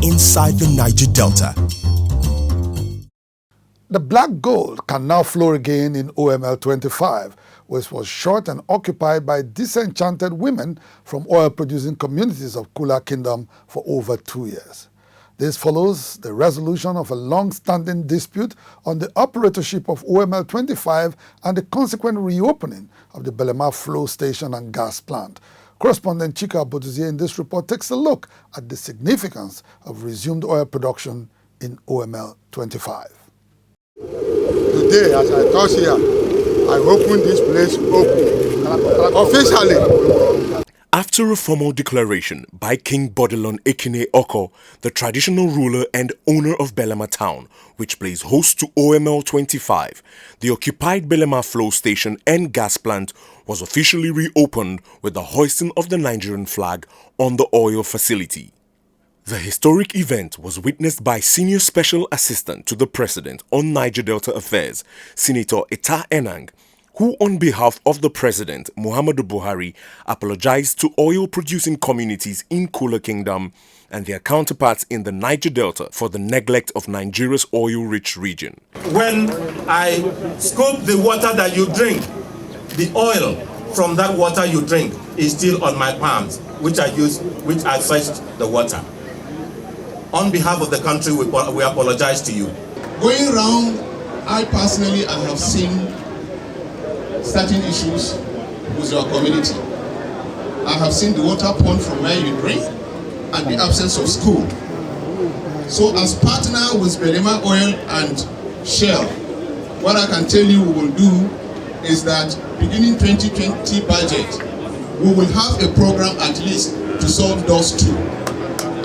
inside the Niger Delta. The black gold can now flow again in OML 25, which was shot and occupied by disenchanted women from oil-producing communities of Kula Kingdom for over 2 years. This follows the resolution of a long-standing dispute on the operatorship of OML 25 and the consequent reopening of the Belema flow station and gas plant. Correspondent Chika Botuzie in this report takes a look at the significance of resumed oil production in OML 25. Today, as I touch here, I open this place officially. After a formal declaration by King Bodilon Ekene Oko, the traditional ruler and owner of Belema town, which plays host to OML 25, the occupied Belema flow station and gas plant was officially reopened with the hoisting of the Nigerian flag on the oil facility. The historic event was witnessed by Senior Special Assistant to the President on Niger Delta Affairs, Senator Etta Enang, who on behalf of the President, Muhammadu Buhari, apologized to oil-producing communities in Kula Kingdom and their counterparts in the Niger Delta for the neglect of Nigeria's oil-rich region. When I scoop the water that you drink, the oil from that water you drink is still on my palms, which I fetched the water. On behalf of the country, we apologize to you. Going around, I personally have seen certain issues with your community. I have seen the water pond from where you drink and the absence of school. So as partner with Belema Oil and Shell, what I can tell you we will do is that beginning 2020 budget, we will have a program at least to solve those two.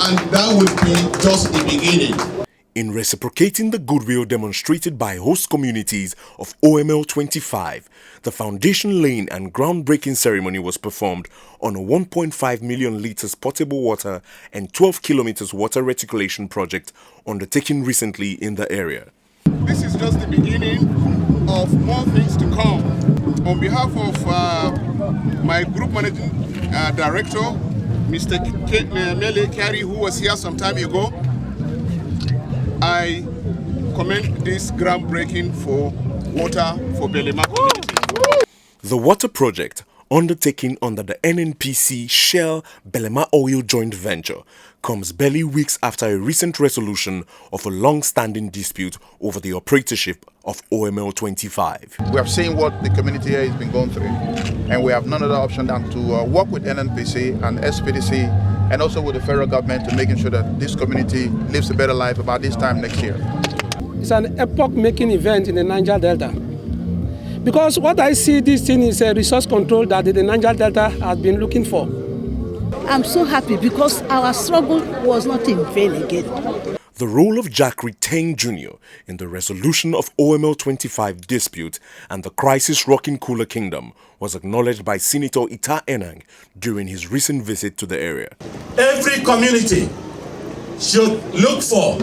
And that would be just the beginning. In reciprocating the goodwill demonstrated by host communities of OML 25, the foundation laying and groundbreaking ceremony was performed on a 1.5 million litres potable water and 12 kilometres water reticulation project undertaken recently in the area. This is just the beginning of more things to come. On behalf of my group managing director, Mr. Mele Kari, who was here some time ago, I commend this groundbreaking for water for Belema community. The water project, undertaken under the NNPC Shell Belema Oil joint venture, comes barely weeks after a recent resolution of a long-standing dispute over the operatorship of OML 25. We have seen what the community here has been going through, and we have none other option than to work with NNPC and SPDC and also with the federal government to making sure that this community lives a better life about this time next year. It's an epoch-making event in the Niger Delta. Because what I see this thing is a resource control that the Niger Delta has been looking for. I'm so happy because our struggle was not in vain again. The role of Jack Ritang Jr. in the resolution of OML 25 dispute and the crisis rocking Kula Kingdom was acknowledged by Senator Etta Enang during his recent visit to the area. Every community should look for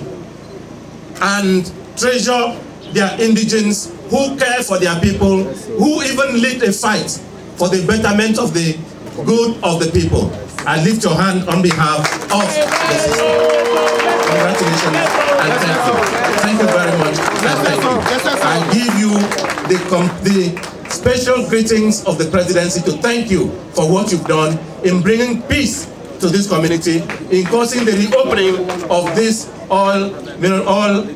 and treasure their indigents who care for their people, who even lead a fight for the betterment of the good of the people. I lift your hand on behalf of the system. Congratulations and thank you. Thank you very much and thank you. I give you the special greetings of the presidency to thank you for what you've done in bringing peace to this community, in causing the reopening of this oil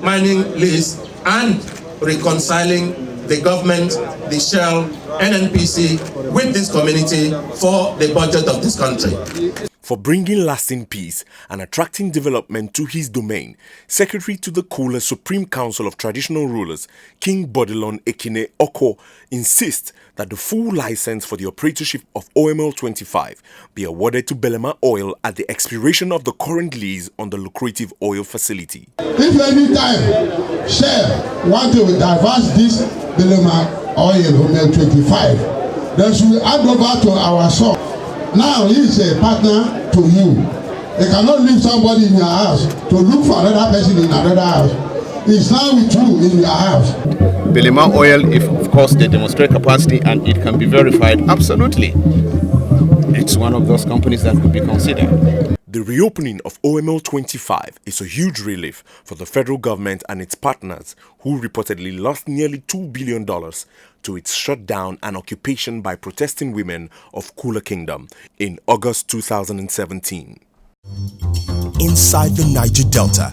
mining lease and reconciling the government, the Shell, NNPC with this community for the budget of this country. For bringing lasting peace and attracting development to his domain, Secretary to the Kula Supreme Council of Traditional Rulers, King Bodilon Ekene Oko, insists that the full license for the operatorship of OML 25 be awarded to Belema Oil at the expiration of the current lease on the lucrative oil facility. If any time Shell want to divest this Belema Oil OML 25, then she will hand over to our son. Now he is a partner to you. They cannot leave somebody in your house to look for another person in another house. He's now with you in your house. Belema Oil, if of course they demonstrate capacity and it can be verified, absolutely. It's one of those companies that could be considered. The reopening of OML 25 is a huge relief for the federal government and its partners, who reportedly lost nearly $2 billion to its shutdown and occupation by protesting women of AKUGHA Kingdom in August 2017. Inside the Niger Delta,